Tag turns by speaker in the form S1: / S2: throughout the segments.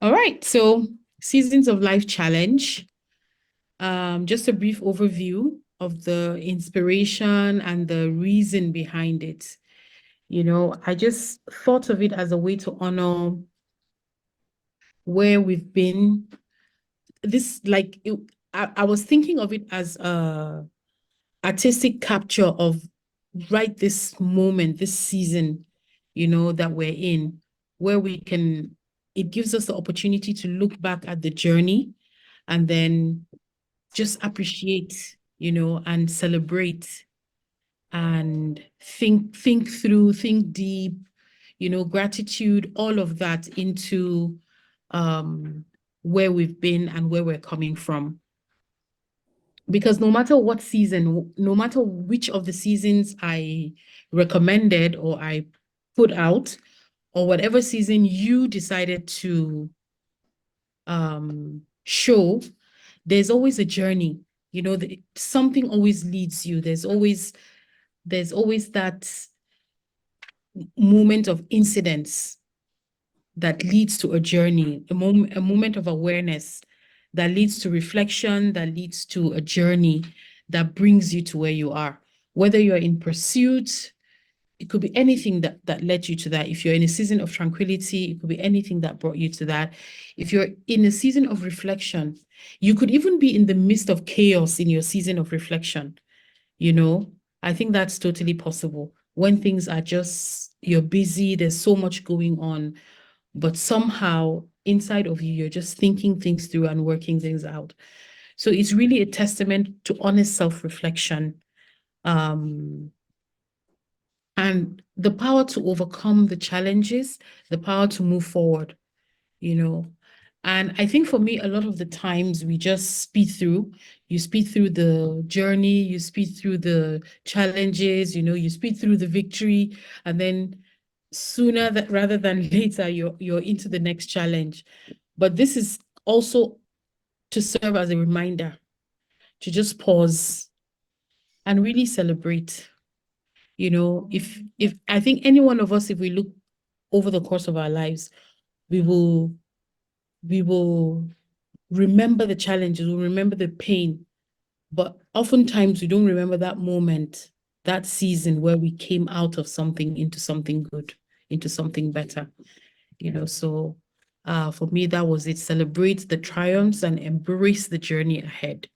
S1: All right. So, Seasons of Life Challenge. Just a brief overview of the inspiration and the reason behind it. I just thought of it as a way to honor where we've been. I was thinking of it as a artistic capture of right this moment, this season, that we're in, where it gives us the opportunity to look back at the journey and then just appreciate, and celebrate and think through, think deep, gratitude, all of that into um where we've been and where we're coming from. Because no matter what season, no matter which of the seasons I recommended or I put out, or whatever season you decided to show, there's always a journey. Something always leads you. There's always that moment of incidence that leads to a journey, a moment of awareness that leads to reflection, that leads to a journey that brings you to where you are. Whether you're in pursuit, it could be anything that led you to that. If you're in a season of tranquility, it could be anything that brought you to that. If you're in a season of reflection, you could even be in the midst of chaos in your season of reflection. You know, I think that's totally possible. When things are just, you're busy, there's so much going on, but somehow inside of you, you're just thinking things through and working things out. So it's really a testament to honest self-reflection, um, and the power to overcome the challenges, the power to move forward, you know. And I think for me, a lot of the times we just speed through. You speed through the journey, you speed through the challenges, you speed through the victory, and then sooner that rather than later, you're into the next challenge. But this is also to serve as a reminder to just pause and really celebrate. If I think any one of us, if we look over the course of our lives, we will we will remember the challenges, we'll remember the pain, but oftentimes we don't remember that moment, that season where we came out of something into something good, into something better. So for me, that was it. Celebrate the triumphs and embrace the journey ahead.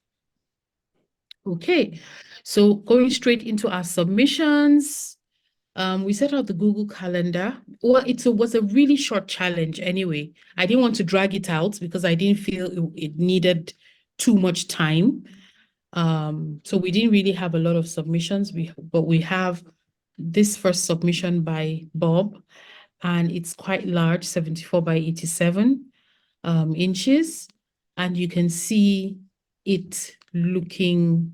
S1: Okay, so going straight into our submissions. We set out the Google Calendar. Well, was a really short challenge anyway. I didn't want to drag it out because I didn't feel it needed too much time. So we didn't really have a lot of submissions, but we have this first submission by Bob, and it's quite large, 74 by 87 inches. And you can see it looking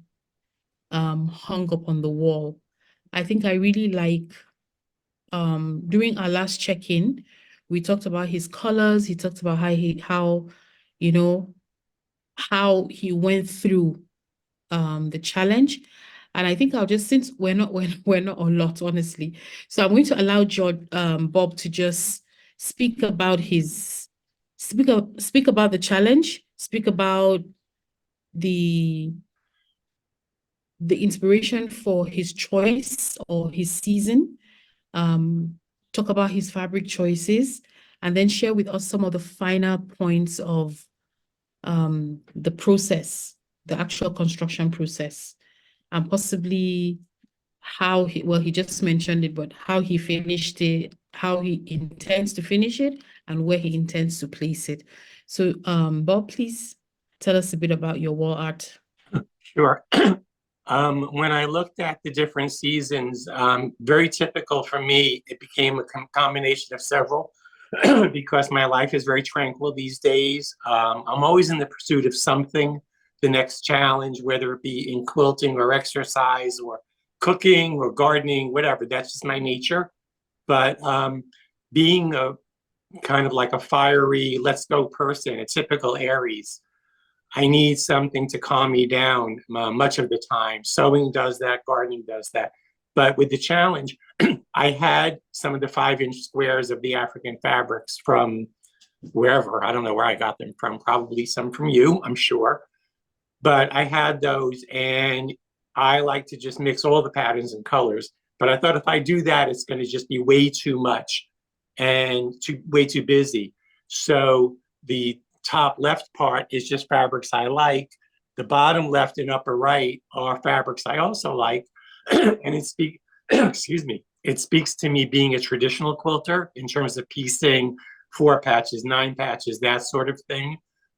S1: hung up on the wall. I think I really like during our last check-in, we talked about his colors. He talked about you know, how he went through the challenge. And I think I'll just, since we're not a lot, honestly. So I'm going to allow Bob to just speak about speak about the challenge, speak about the inspiration for his choice or his season, um, talk about his fabric choices, and then share with us some of the finer points of the process, the actual construction process, and possibly he just mentioned it, but how he finished it, how he intends to finish it, and where he intends to place it. So, Bob, please tell us a bit about your wall art.
S2: Sure. When I looked at the different seasons, very typical for me, it became a combination of several because my life is very tranquil these days. I'm always in the pursuit of something, the next challenge, whether it be in quilting or exercise or cooking or gardening, whatever. That's just my nature. But being a kind of like a fiery, let's go person, a typical Aries, I need something to calm me down much of the time. Sewing does that, gardening does that. But with the challenge, I had some of the 5-inch squares of the African fabrics from wherever. I don't know where I got them from, probably some from you, I'm sure. But I had those, and I like to just mix all the patterns and colors. But I thought if I do that, it's going to just be way too much and way too busy. So the top left part is just fabrics I like. The bottom left and upper right are fabrics I also like. And excuse me, it speaks to me being a traditional quilter in terms of piecing 4 patches, 9 patches, that sort of thing.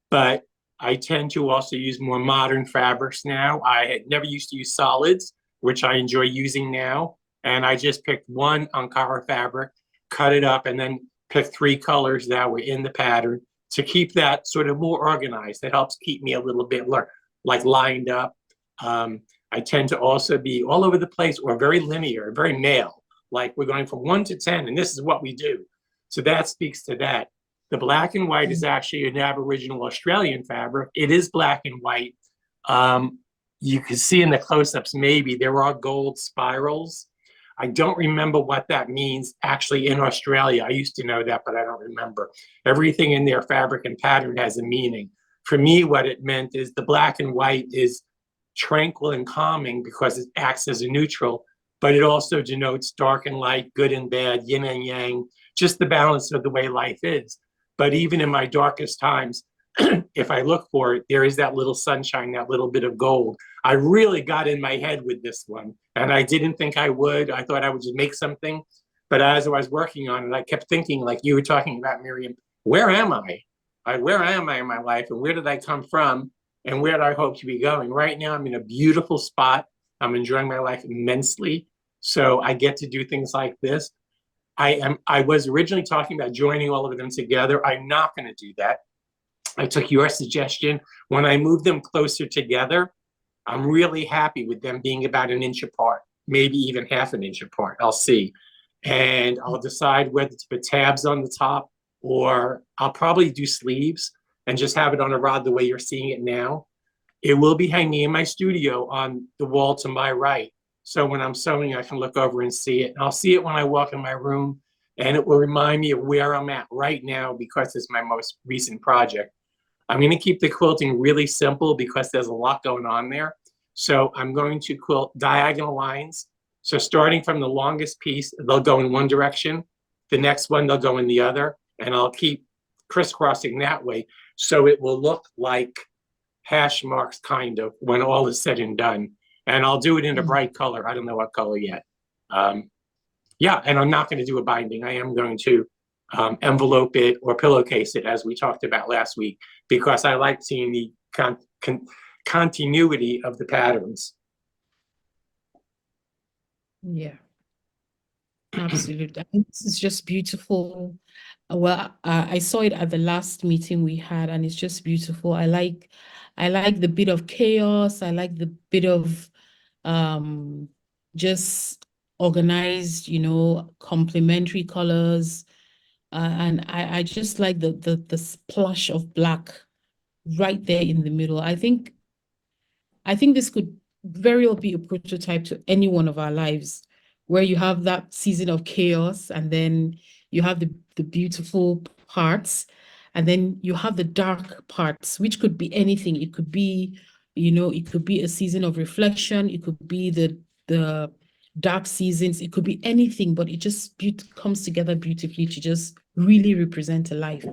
S2: But I tend to also use more modern fabrics now. I had never used to use solids, which I enjoy using now. And I just picked one Ankara fabric, cut it up, and then picked 3 colors that were in the pattern to keep that sort of more organized. It helps keep me a little bit like lined up. I tend to also be all over the place or very linear, very male. Like we're going from 1 to 10, and this is what we do. So that speaks to that. The black and white is actually an Aboriginal Australian fabric. It is black and white. You can see in the close-ups, maybe there are gold spirals. I don't remember what that means actually in Australia. I used to know that, but I don't remember. Everything in their fabric and pattern has a meaning. For me, what it meant is the black and white is tranquil and calming because it acts as a neutral, but it also denotes dark and light, good and bad, yin and yang, just the balance of the way life is. But even in my darkest times, if I look for it, there is that little sunshine, that little bit of gold. I really got in my head with this one, and I didn't think I would. I thought I would just make something. But as I was working on it, I kept thinking, like you were talking about, Miriam, where am I? Where am I in my life, and where did I come from, and where do I hope to be going? Right now, I'm in a beautiful spot. I'm enjoying my life immensely. So I get to do things like this. I was originally talking about joining all of them together. I'm not going to do that. I took your suggestion. When I move them closer together, I'm really happy with them being about an inch apart, maybe even half an inch apart. I'll see. And I'll decide whether to put tabs on the top, or I'll probably do sleeves and just have it on a rod the way you're seeing it now. It will be hanging in my studio on the wall to my right. So when I'm sewing, I can look over and see it. And I'll see it when I walk in my room, and it will remind me of where I'm at right now because it's my most recent project. I'm going to keep the quilting really simple because there's a lot going on there. So I'm going to quilt diagonal lines. So starting from the longest piece, they'll go in one direction. The next one, they'll go in the other. And I'll keep crisscrossing that way. So it will look like hash marks, kind of, when all is said and done. And I'll do it in a bright color. I don't know what color yet. Yeah, and I'm not going to do a binding. I am going to envelope it or pillowcase it, as we talked about last week, because I like seeing the continuity of the patterns.
S1: Yeah, absolutely. I think this is just beautiful. Well, I saw it at the last meeting we had, and it's just beautiful. I like the bit of chaos. I like the bit of just organized, complementary colors. And I just like the splash of black right there in the middle. I think this could very well be a prototype to any one of our lives, where you have that season of chaos, and then you have the beautiful parts, and then you have the dark parts, which could be anything. It could be, it could be a season of reflection. It could be the dark seasons. It could be anything, but it just comes together beautifully to just really represent a life.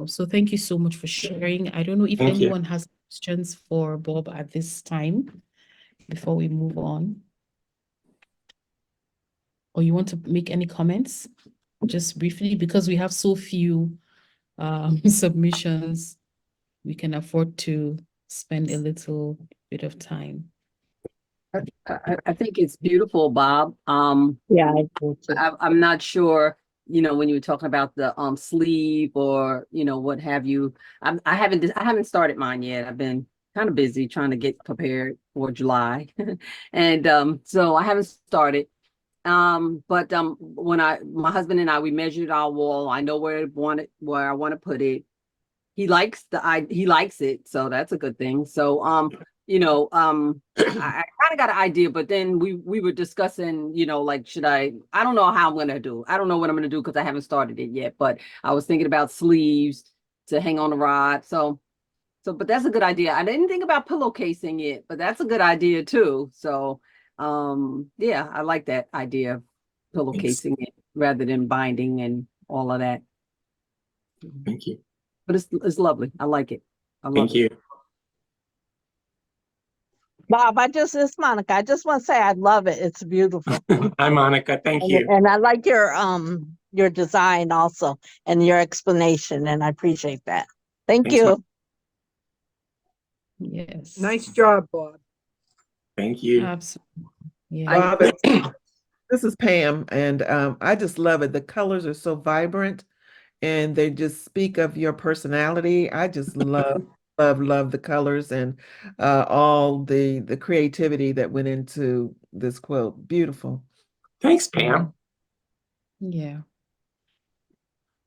S1: So thank you so much for sharing. I don't know if
S2: Thank you.
S1: anyone has questions for Bob at this time before we move on. Or you want to make any comments? Just briefly, because we have so few submissions, we can afford to spend a little bit of time.
S3: I think it's beautiful, Bob.
S1: Yeah,
S3: I'm not sure, when you were talking about the sleeve or what have you. I haven't started mine yet. I've been kind of busy trying to get prepared for July, and so I haven't started. But when my husband and we measured our wall. I know where I want to put it. He likes it, so that's a good thing. So I kind of got an idea, but then we were discussing, like, I don't know how I'm gonna do. I don't know what I'm gonna do because I haven't started it yet, but I was thinking about sleeves to hang on the rod. But that's a good idea. I didn't think about pillowcasing it, but that's a good idea too. So, yeah, I like that idea of
S2: Thanks.
S3: pillowcasing it rather than binding and all of that.
S2: Thank you.
S3: But it's lovely. I like it. I love
S2: Thank
S3: it.
S2: you.
S4: Bob, it's Monica. I just want to say I love it. It's beautiful.
S2: Hi, Monica. Thank you.
S4: And I like your design also and your explanation, and I appreciate that. Thank
S2: Thanks,
S4: you.
S1: Yes.
S5: Nice job, Bob.
S2: Thank you.
S1: Absolutely. Yeah.
S5: Bob, this is Pam, and I just love it. The colors are so vibrant, and they just speak of your personality. I just love, love the colors and all the creativity that went into this quilt. Beautiful.
S2: Thanks, Pam.
S1: Yeah.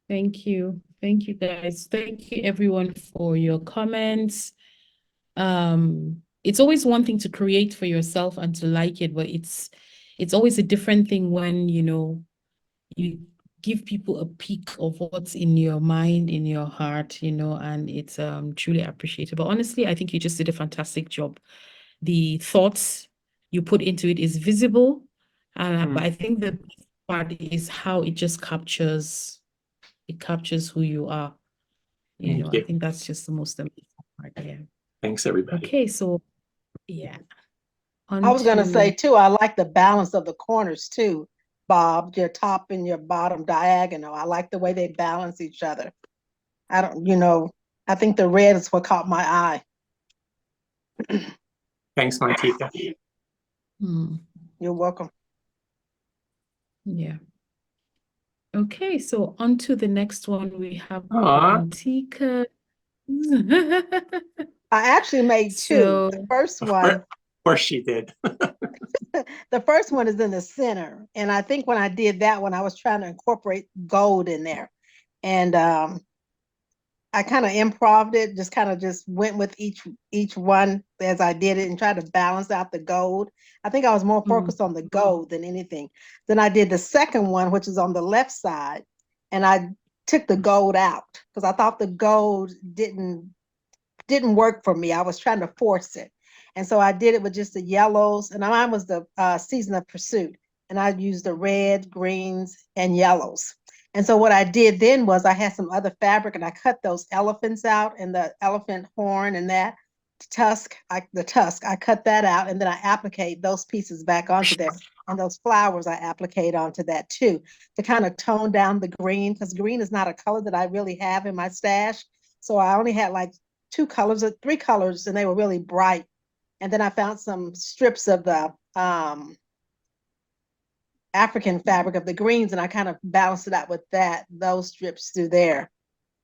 S1: Thank you. Thank you, guys. Thank you, everyone, for your comments. It's always one thing to create for yourself and to like it, but it's always a different thing when, you give people a peek of what's in your mind, in your heart, and it's truly appreciated. But honestly, I think you just did a fantastic job. The thoughts you put into it is visible, but I think the best part is how it just captures who you are.
S2: Thank
S1: I
S2: you.
S1: think that's just the most amazing part. Yeah.
S2: Thanks, everybody.
S1: Okay, so yeah.
S4: I was going to say
S1: Onto
S4: too, I like the balance of the corners too, Bob, your top and your bottom diagonal. I like the way they balance each other. I think the red is what caught my eye.
S2: Thanks, Martika.
S4: You're welcome.
S1: yeah. Okay, so on to the next one. We have
S2: Aw.
S1: Antica.
S4: I actually made two.
S1: So
S4: The first
S2: Of
S4: one,
S2: course she did.
S4: the first one is in the center. And I think when I did that one, I was trying to incorporate gold in there. And I kind of improved it, just went with each one as I did it and tried to balance out the gold. I think I was more focused on the gold than anything. Then I did the second one, which is on the left side, and I took the gold out because I thought the gold didn't work for me. I was trying to force it. And so I did it with just the yellows, and mine was the Season of Pursuit. And I used the red, greens, and yellows. And so what I did then was I had some other fabric and I cut those elephants out and the elephant horn and that tusk, I cut that out and then I appliqued those pieces back onto there. And those flowers I appliqued onto that too, to kind of tone down the green, because green is not a color that I really have in my stash. So I only had like three colors, and they were really bright. And then I found some strips of the African fabric of the greens, and I kind of balanced it out with those strips through there.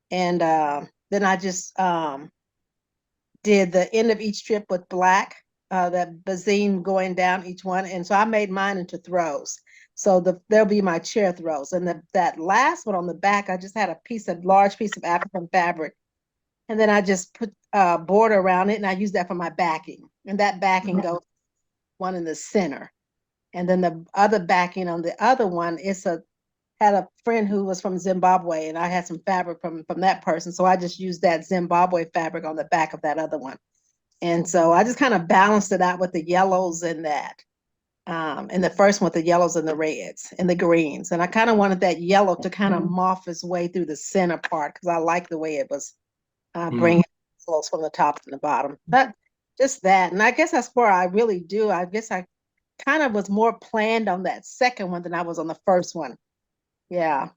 S4: And then I just did the end of each strip with black, that bazine going down each one. And so I made mine into throws. So there'll be my chair throws. And that last one on the back, I just had a large piece of African fabric. And then I just put a border around it, and I use that for my backing. And that backing goes one in the center. And then the other backing on the other one had a friend who was from Zimbabwe, and I had some fabric from that person. So I just used that Zimbabwe fabric on the back of that other one. And so I just kind of balanced it out with the yellows and that. And the first one with the yellows and the reds and the greens. And I kind of wanted that yellow to kind of morph its way through the center part because I like the way it was bringing close from the top to the bottom. But just that. And I guess that's where I really do. I guess I kind of was more planned on that second one than I was on the first one. Yeah.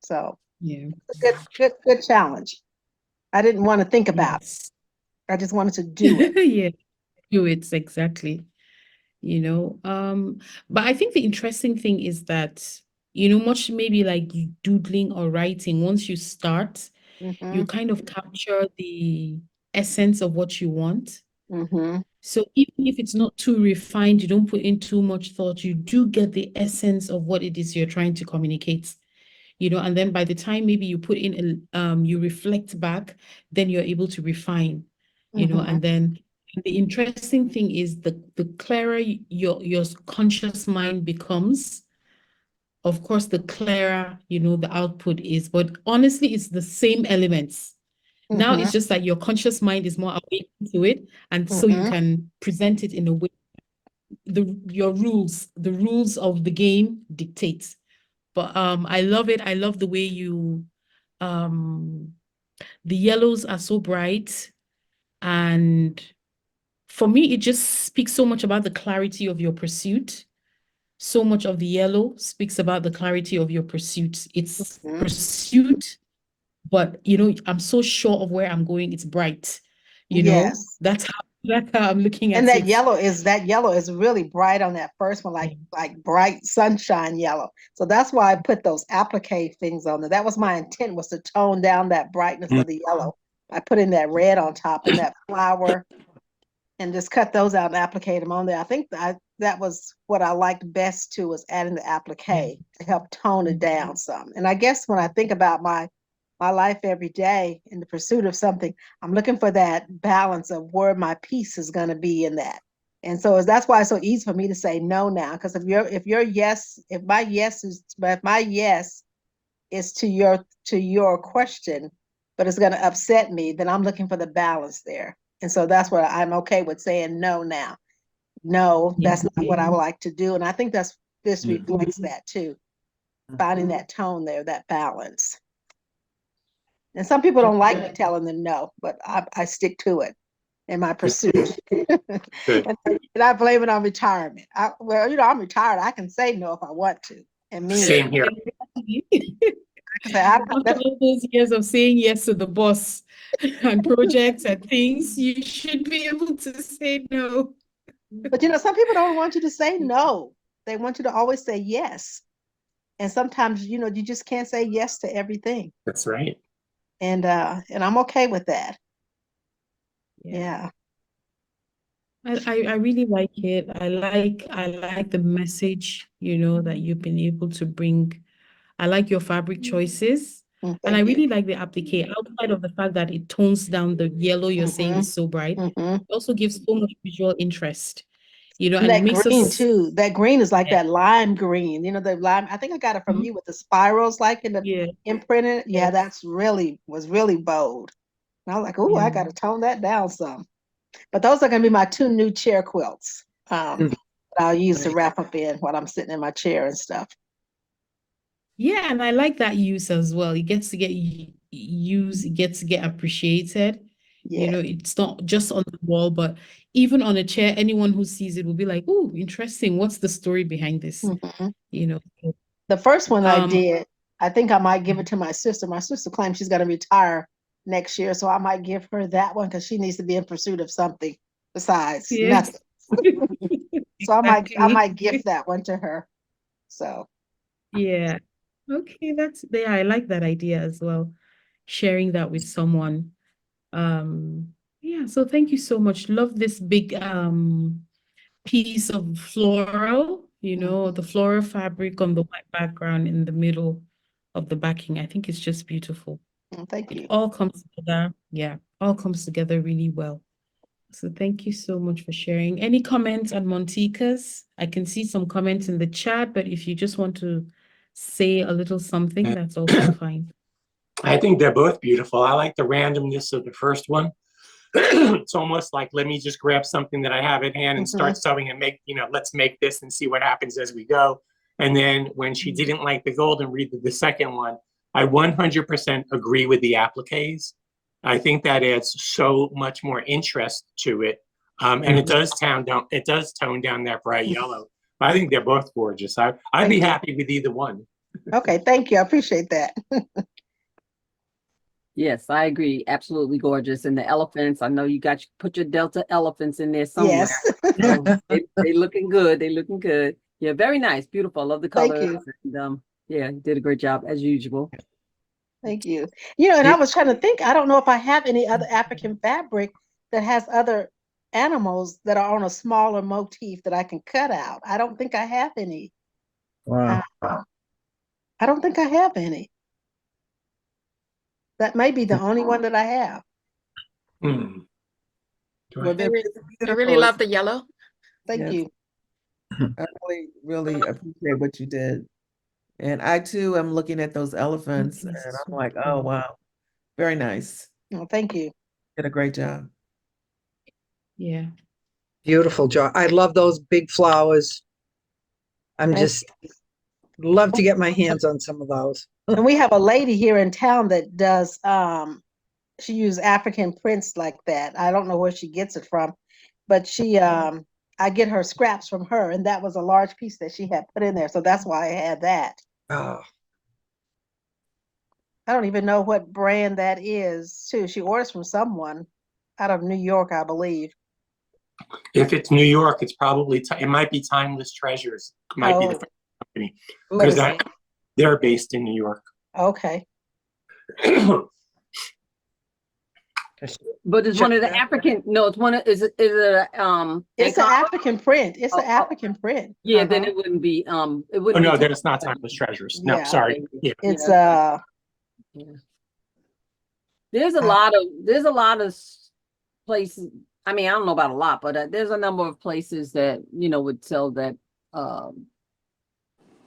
S4: So
S1: yeah.
S4: good challenge. I didn't want to think about it. I just wanted to do it.
S1: Yeah, do it exactly. But I think the interesting thing is that, much maybe like you doodling or writing, once you start, you kind of capture the essence of what you want. So even if it's not too refined, you don't put in too much thought, you do get the essence of what it is you're trying to communicate. And then by the time maybe you put in you reflect back, then you're able to refine, and then The interesting thing is the clearer your conscious mind becomes, of course, the clearer, the output is. But honestly, it's the same elements. Now
S4: Mhm,
S1: it's just that your conscious mind is more awake to it, and so you
S4: mhm.
S1: can present it in a way. The rules of the game dictate. But I love it. I love the way um the yellows are so bright, and for me, it just speaks so much about the clarity of your pursuit. So much of the yellow speaks about the clarity of your pursuit. It's
S4: Mhm.
S1: pursuit, but I'm so sure of where I'm going. It's bright.
S4: Yes.
S1: That's how I'm looking
S4: And
S1: at it.
S4: that yellow is really bright on that first one, like bright sunshine yellow. So that's why I put those applique things on there. That was my intent, was to tone down that brightness of the yellow. I put in that red on top and that flower, and just cut those out and applique them on there. I think that was what I liked best too, was adding the applique to help tone it down some. And I guess when I think about my life every day in the pursuit of something, I'm looking for that balance of where my peace is going to be in that. And so that's why it's so easy for me to say no now. Because if my yes is to your question, but it's going to upset me, then I'm looking for the balance there. And so that's what I'm okay with saying no now. No,
S1: Yeah.
S4: that's not what I would like to do. And I think this reflects that too, finding that tone there, that balance. And some people don't like me telling them no, but I stick to it in my pursuit.
S2: Good.
S4: And I blame it on retirement. I'm retired. I can say no if I want to and mean it.
S2: Same here.
S4: I can say,
S1: After all those years of saying yes to the boss and projects and things, you should be able to say no.
S4: but some people don't want you to say no. They want you to always say yes. And sometimes, you just can't say yes to everything.
S2: That's right.
S4: And I'm okay with that. Yeah.
S1: I really like it. I like the message, that you've been able to bring. I like your fabric choices. And I
S4: Thank you.
S1: really like the applique, outside of the fact that it tones down the yellow you're saying is so bright.
S4: Mm-hmm.
S1: It also gives so much visual interest,
S4: And
S1: and it
S4: that
S1: makes
S4: green
S1: us,
S4: too. That green is like
S1: yeah,
S4: that lime green. The lime. I think I got it from you with the spirals, like in the
S1: yeah,
S4: imprinted. Yeah,
S1: yes,
S4: that's was really bold. And I was like, oh, I
S1: yeah.
S4: got to tone that down some. But those are going to be my two new chair quilts.
S2: Mm.
S4: That I'll use to wrap up in while I'm sitting in my chair and stuff.
S1: Yeah, and I like that use as well. It gets to get used, it gets to get appreciated.
S4: Yeah.
S1: It's not just on the wall, but even on a chair, anyone who sees it will be like, "Oh, interesting. What's the story behind this?"
S4: Mhm.
S1: You know.
S4: The first one I
S1: Um,
S4: did, I think I might give it to my sister. My sister claims she's going to retire next year, so I might give her that one because she needs to be in pursuit of something besides
S1: yes,
S4: nothing. So I
S1: exactly.
S4: might gift that one to her. So
S1: Yeah. Okay, yeah, I like that idea as well. Sharing that with someone. Yeah, so thank you so much. Love this big piece of floral, the floral fabric on the white background in the middle of the backing. I think it's just beautiful.
S4: thank
S1: It
S4: you.
S1: all comes together. Yeah, all comes together really well. So thank you so much for sharing. Any comments on Montica's? I can see some comments in the chat, but if you just want to say a little something, that's also fine.
S2: I think they're both beautiful. I like the randomness of the first one. It's almost like, let me just grab something that I have at hand and start sewing and let's make this and see what happens as we go. And then when she didn't like the gold and read the second one, I 100% agree with the appliques. I think that adds so much more interest to it. And it does tone down that bright yellow. I think they're both gorgeous. I'd
S4: Thank
S2: be
S4: you.
S2: happy with either one.
S4: Okay, thank you. I appreciate that.
S3: Yes, I agree. Absolutely gorgeous. And the elephants, I know put your Delta elephants in there somewhere.
S4: Yes.
S3: So they looking good. They looking good. Yeah, very nice. Beautiful. I love the
S4: Thank
S3: colors.
S4: you.
S3: And yeah, you did a great job as usual.
S4: Thank you. And I was trying to think, I don't know if I have any other African fabric that has other animals that are on a smaller motif that I can cut out. I don't think I have any.
S5: Wow.
S4: I don't think I have any. That may be the only one that I have.
S2: Hmm. Do
S5: Well,
S2: I-
S6: I,
S5: they're
S6: re- I really
S5: beautiful.
S6: love the yellow.
S4: Thank
S5: Yes.
S4: you.
S5: I really, really appreciate what you did. And I too am looking at those elephants and I'm like, oh, wow. Very nice.
S4: Oh, thank you.
S5: Did a great job.
S1: Yeah.
S7: Beautiful job. I love those big flowers. I'm
S4: Thank
S7: just love to get my hands on some of those.
S4: And we have a lady here in town that does, she uses African prints like that. I don't know where she gets it from, but I get her scraps from her, and that was a large piece that she had put in there. So that's why I had that.
S7: Oh,
S4: I don't even know what brand that is, too. She orders from someone out of New York, I believe.
S2: If it's New York, it's probably, it might be Timeless Treasures, might be the
S4: Oh.
S2: company,
S7: what
S2: because
S7: is it?
S2: they're based in New York.
S4: Okay.
S3: But it's
S7: Check
S3: one of the
S7: that.
S3: African, no, it's one of, is it
S4: It's an
S3: Ankara?
S4: African print. It's an
S3: Oh, oh.
S4: African print.
S3: Yeah, then
S4: Uh-huh.
S3: it wouldn't be, it
S2: Oh,
S3: wouldn't
S2: no,
S3: be.
S2: then it's not Timeless Treasures. No,
S4: Yeah.
S2: sorry. Yeah.
S4: It's
S3: Yeah. There's a lot of places. I mean, I don't know about a lot, but there's a number of places that, would sell that,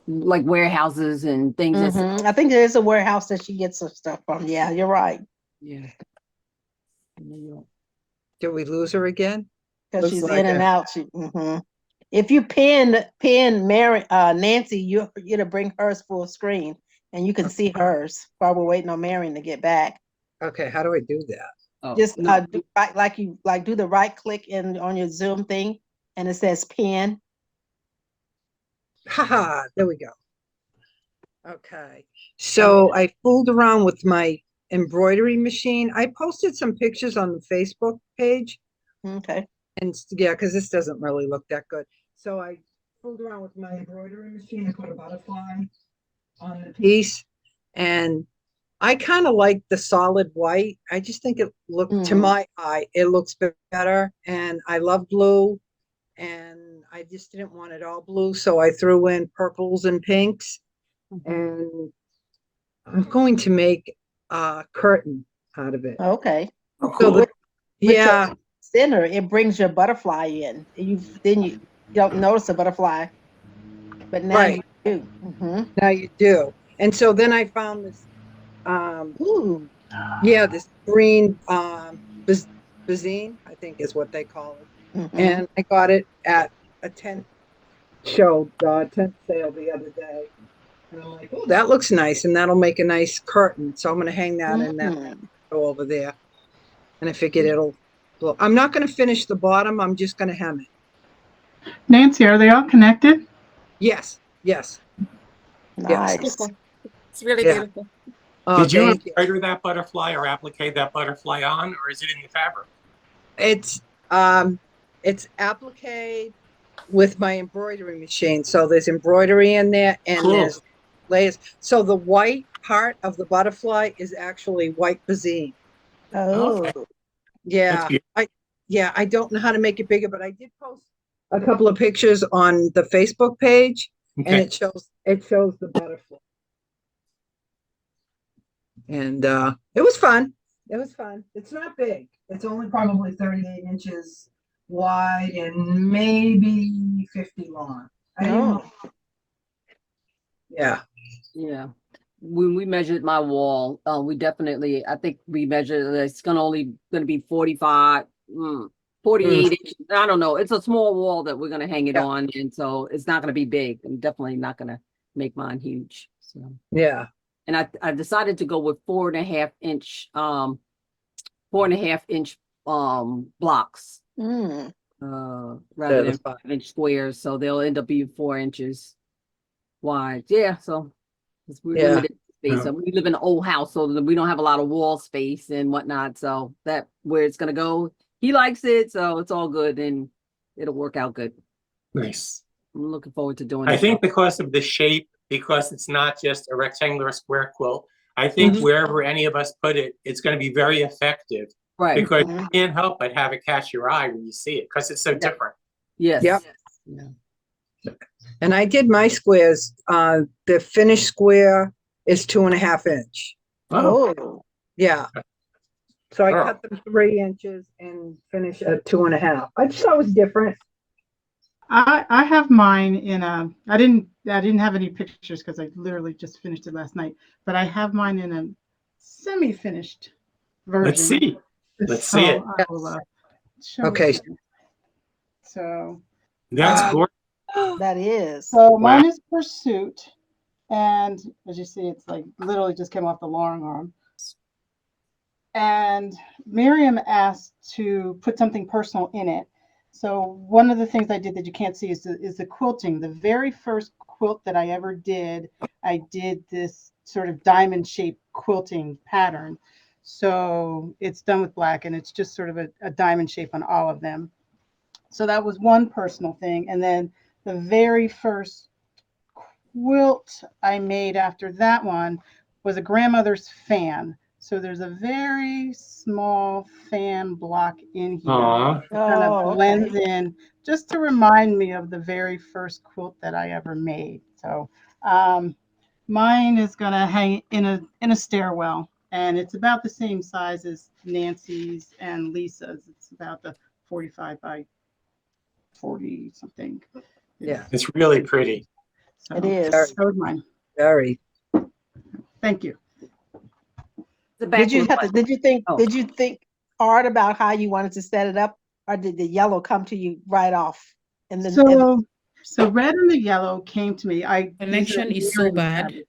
S3: like warehouses and things. that sell-
S4: I think there is a warehouse that she gets her stuff from. Yeah, you're right.
S3: Yeah.
S7: Did we lose her again?
S4: Because
S5: Looks
S4: she's
S5: like
S4: in and
S5: it.
S4: out. If you pin Mary, Nancy, you're to bring hers full screen, and you can see hers while we're waiting on Marion to get back.
S7: Okay, how do I do that?
S3: Oh,
S4: Just
S3: no.
S4: do right, do the right click on your Zoom thing, and it says pin.
S7: Haha, there we go. Okay, so I fooled around with my embroidery machine. I posted some pictures on the Facebook page,
S4: Okay.
S7: and yeah, because this doesn't really look that good. So I fooled around with my embroidery machine and put a butterfly on the piece, and I kind of like the solid white. I just think it looked, to my eye, it looks better, and I love blue, and I just didn't want it all blue, so I threw in purples and pinks, and I'm going to make a curtain out of it.
S4: Okay.
S2: Oh,
S7: So
S2: cool.
S7: yeah,
S4: Center, it brings your butterfly in. You don't notice a butterfly, but now
S7: Right.
S4: you do.
S7: now you do. And so then I found this,
S4: Ooh.
S7: this green bazine, I think is what they call it.
S4: Mhm.
S7: And I got it at a tent sale the other day. And I'm like, oh, that looks nice, and that'll make a nice curtain. So I'm going to hang that in that window over there. And I figured it'll. Well, I'm not going to finish the bottom. I'm just going to hem it.
S8: Nancy, are they all connected?
S7: Yes, yes.
S4: Nice.
S6: It's really
S7: Yeah.
S6: beautiful.
S7: Oh,
S2: Did you
S7: thank you.
S2: embroider that butterfly or applique that butterfly on, or is it in the fabric?
S7: It's applique with my embroidery machine. So there's embroidery in there, and
S2: Cool.
S7: there's layers. So the white part of the butterfly is actually white bazine.
S4: Oh.
S7: Yeah,
S2: That's
S7: I don't know how to make it bigger, but I did post a couple of pictures on the Facebook page, and
S2: Okay.
S7: it shows the butterfly. And it was fun. It was fun. It's not big. It's only probably 38 inches wide and maybe 50 long. I didn't know. Yeah.
S3: Yeah. When we measured my wall, I think we measured, it's only gonna be 45, 48 inches. I don't know. It's a small wall that we're gonna hang it
S7: Yeah.
S3: on, and so it's not gonna be big. I'm definitely not gonna make mine huge. So,
S7: Yeah.
S3: and I decided to go with 4.5 inch, 4.5 inch blocks,
S4: Mm.
S3: rather
S7: that's
S3: than 5-inch squares. So they'll end up being 4 inches wide. Yeah, so we're
S7: Yeah.
S3: limited space. So we live in an old house, so that we don't have a lot of wall space and whatnot. So that where it's gonna go, he likes it, so it's all good and it'll work out good.
S2: Nice.
S3: I'm looking forward to doing
S2: I
S3: it.
S2: think because of the shape, because it's not just a rectangular square quilt, I think wherever any of us put it, it's going to be very effective
S3: Right.
S2: because you can't help but have it catch your eye when you see it because it's so different.
S3: Yes.
S7: Yep.
S3: Yeah.
S7: And I did my squares. The finished square is 2.5 inch.
S2: Oh,
S4: Oh.
S7: Yeah. So I
S2: Sure.
S7: cut them 3 inches and finish at 2.5. I just thought it was different.
S8: I have mine in a, I didn't have any pictures because I literally just finished it last night, but I have mine in a semi-finished version.
S2: Let's see. Let's see it.
S8: I will, show
S7: Okay.
S8: you. So
S2: That's
S8: Um,
S2: gorgeous.
S4: That is.
S8: So
S2: Wow.
S8: mine is Pursuit, and as you see, it's like literally just came off the long arm. And Miriam asked to put something personal in it. So one of the things I did that you can't see is the quilting. The very first quilt that I ever did, I did this sort of diamond shaped quilting pattern. So it's done with black, and it's just sort of a diamond shape on all of them. So that was one personal thing. And then the very first quilt I made after that one was a grandmother's fan. So there's a very small fan block in here.
S2: Aw.
S8: It kind of
S4: Oh,
S8: blends
S4: okay.
S8: in just to remind me of the very first quilt that I ever made. So mine is gonna hang in a stairwell, and it's about the same size as Nancy's and Lisa's. It's about the 45 by 40 something.
S7: Yeah.
S2: It's really pretty.
S8: So
S4: It is.
S8: that was mine.
S7: Very.
S8: Thank you.
S3: The back was what?
S4: Did
S3: Oh.
S4: you think hard about how you wanted to set it up, or did the yellow come to you right off? And then
S8: So red and the yellow came to me. These are
S1: Connection is so
S8: Miriam's
S1: bad.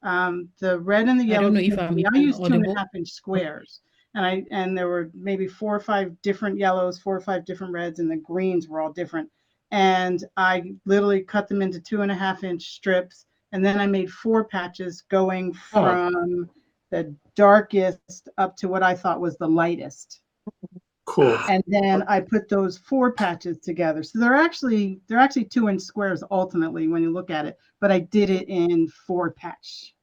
S8: fabrics. The red and the
S1: I
S8: yellow
S1: don't know if
S8: came to
S1: I'm
S8: me. I
S1: even
S8: used
S1: audible.
S8: 2.5-inch squares, and there were maybe 4 or 5 different yellows, 4 or 5 different reds, and the greens were all different. And I literally cut them into 2.5-inch strips, and then I made 4 patches going from the darkest up to what I thought was the lightest.
S2: Cool.
S8: And then I put those 4 patches together. So they're actually 2-inch squares ultimately when you look at it, but I did it in 4 patch.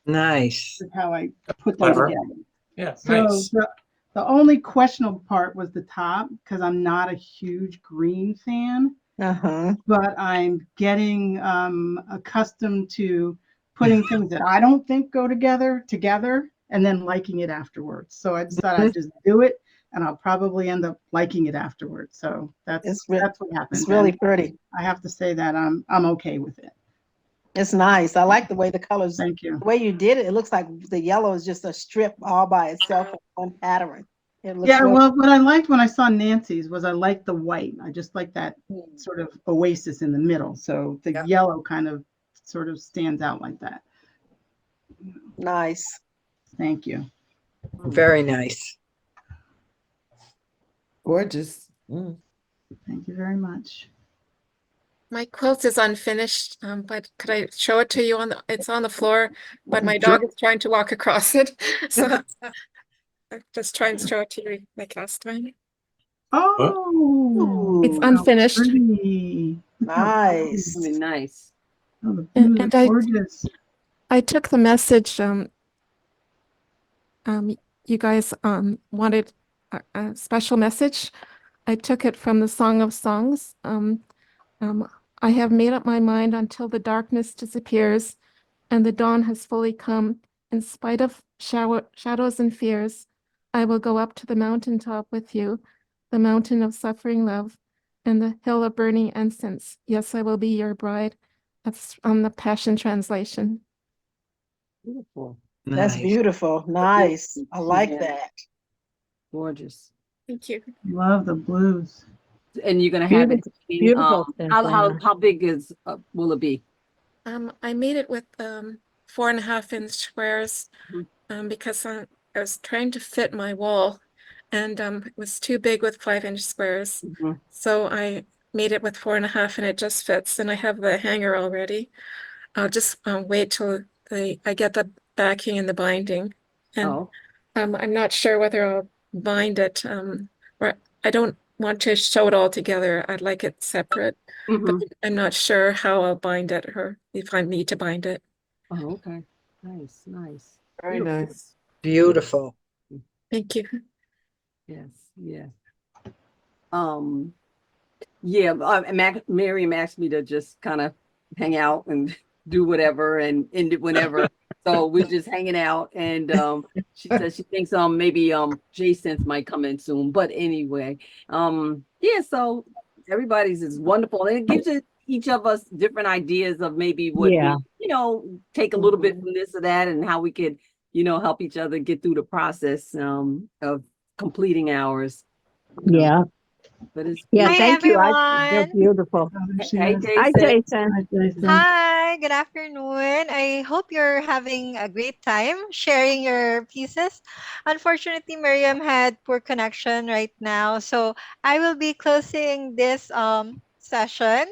S7: Nice.
S8: Is how I put them
S2: Clever.
S8: together.
S2: Yeah,
S8: So
S2: nice.
S8: the only questionable part was the top, because I'm not a huge green fan,
S4: uh-huh.
S8: but I'm getting accustomed to putting things that I don't think go together and then liking it afterwards. So I decided I'd just do it, and I'll probably end up liking it afterwards. So that's what happens.
S4: It's really
S8: And
S4: pretty.
S8: I have to say that I'm okay with it.
S4: It's nice. I like the way the colors,
S8: Thank you.
S4: the way you did it. It looks like the yellow is just a strip all by itself, one pattern. It looks
S8: Yeah,
S4: really,
S8: well, what I liked when I saw Nancy's was I liked the white. I just like that sort of oasis in the middle. So the yellow kind of sort of stands out like that.
S4: nice.
S8: Thank you.
S7: Very nice.
S5: Gorgeous.
S8: Thank you very much.
S6: My quilt is unfinished, but could I show it to you it's on the floor, but my dog is trying to walk across it. So I'm just trying to show it to you like last time.
S8: Oh,
S6: It's
S4: Ooh,
S8: how
S6: unfinished.
S8: pretty. Look how
S4: nice.
S3: Really nice.
S8: Oh, the blues
S6: And
S8: are gorgeous.
S6: I took the message, you guys wanted a special message. I took it from the Song of Songs. I have made up my mind until the darkness disappears and the dawn has fully come. In spite of shadows and fears, I will go up to the mountaintop with you, the mountain of suffering love and the hill of burning incense. Yes, I will be your bride. That's on the Passion Translation.
S3: Beautiful.
S4: That's
S7: Nice.
S4: beautiful. Nice. I like
S3: Yeah.
S4: that.
S3: Gorgeous.
S6: Thank you.
S8: Love the blues.
S3: And you're gonna have it.
S4: Beautiful,
S3: How big will it be?
S6: I made it with 4.5-inch squares because I was trying to fit my wall, and it was too big with 5-inch squares.
S3: Mhm.
S6: So I made it with 4.5, and it just fits. And I have the hanger already. I'll just wait till I get the backing and the binding. And
S3: Oh,
S6: I'm not sure whether I'll bind it. Or I don't want to show it all together. I'd like it separate. But
S3: mhm.
S6: I'm not sure how I'll bind it or if I need to bind it.
S3: Oh, okay. Nice, nice.
S5: Very
S3: Beautiful.
S5: nice.
S7: Beautiful.
S6: Thank you.
S3: Yes, yeah. Yeah, Miriam asked me to just kind of hang out and do whatever and end it whenever. So we're just hanging out, and she says she thinks maybe Jason's might come in soon. But anyway, yeah, so everybody's is wonderful, and it gives each of us different ideas of maybe what
S9: Yeah.
S3: we, take a little bit from this or that, and how we could, help each other get through the process of completing ours.
S9: Yeah.
S3: But it's
S9: Yeah.
S10: Hi,
S9: Thank you. They're
S10: everyone.
S9: beautiful.
S3: Hey,
S9: Hi,
S3: Jason.
S9: Jason.
S10: Hi, good afternoon. I hope you're having a great time sharing your pieces. Unfortunately, Miriam had poor connection right now, so I will be closing this session.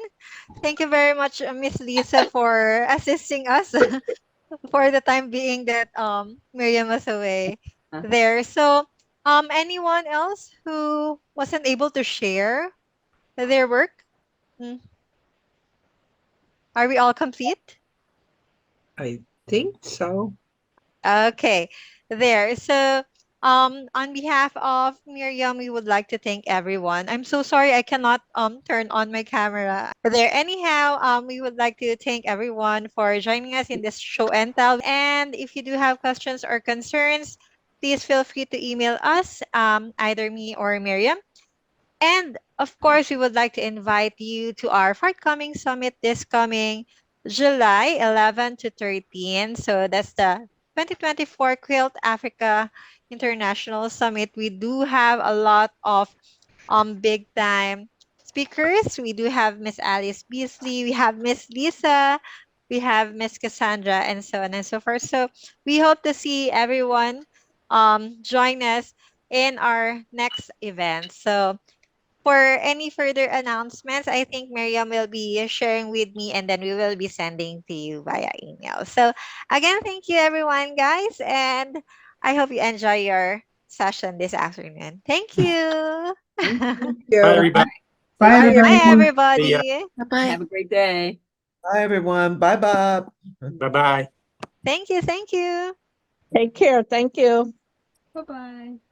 S10: Thank you very much, Miss Lisa, for assisting us for the time being that Miriam was away there. So, anyone else who wasn't able to share their work? Mm, Are we all complete?
S7: I think so.
S10: Okay, there. So, on behalf of Miriam, we would like to thank everyone. I'm so sorry I cannot turn on my camera there. Anyhow, we would like to thank everyone for joining us in this show and tell. And if you do have questions or concerns, please feel free to email us, either me or Miriam. And of course, we would like to invite you to our forthcoming summit this coming July 11 to 13. So that's the 2024 Quilt Africa International Summit. We do have a lot of big time speakers. We do have Miss Alice Beasley, we have Miss Lisa, we have Miss Cassandra, and so on and so forth. So we hope to see everyone join us in our next event. So for any further announcements, I think Miriam will be sharing with me and then we will be sending to you via email. So, again, thank you, everyone, guys. And I hope you enjoy your session this afternoon. Thank you.
S7: Thank
S2: Bye,
S7: you.
S2: everybody.
S3: Bye,
S10: Bye,
S3: everyone.
S2: See ya.
S10: everybody.
S3: Have a great day.
S5: Bye, everyone. Bye, Bob.
S2: Bye-bye.
S10: Thank you. Thank you.
S9: Take care. Thank you.
S3: Bye-bye.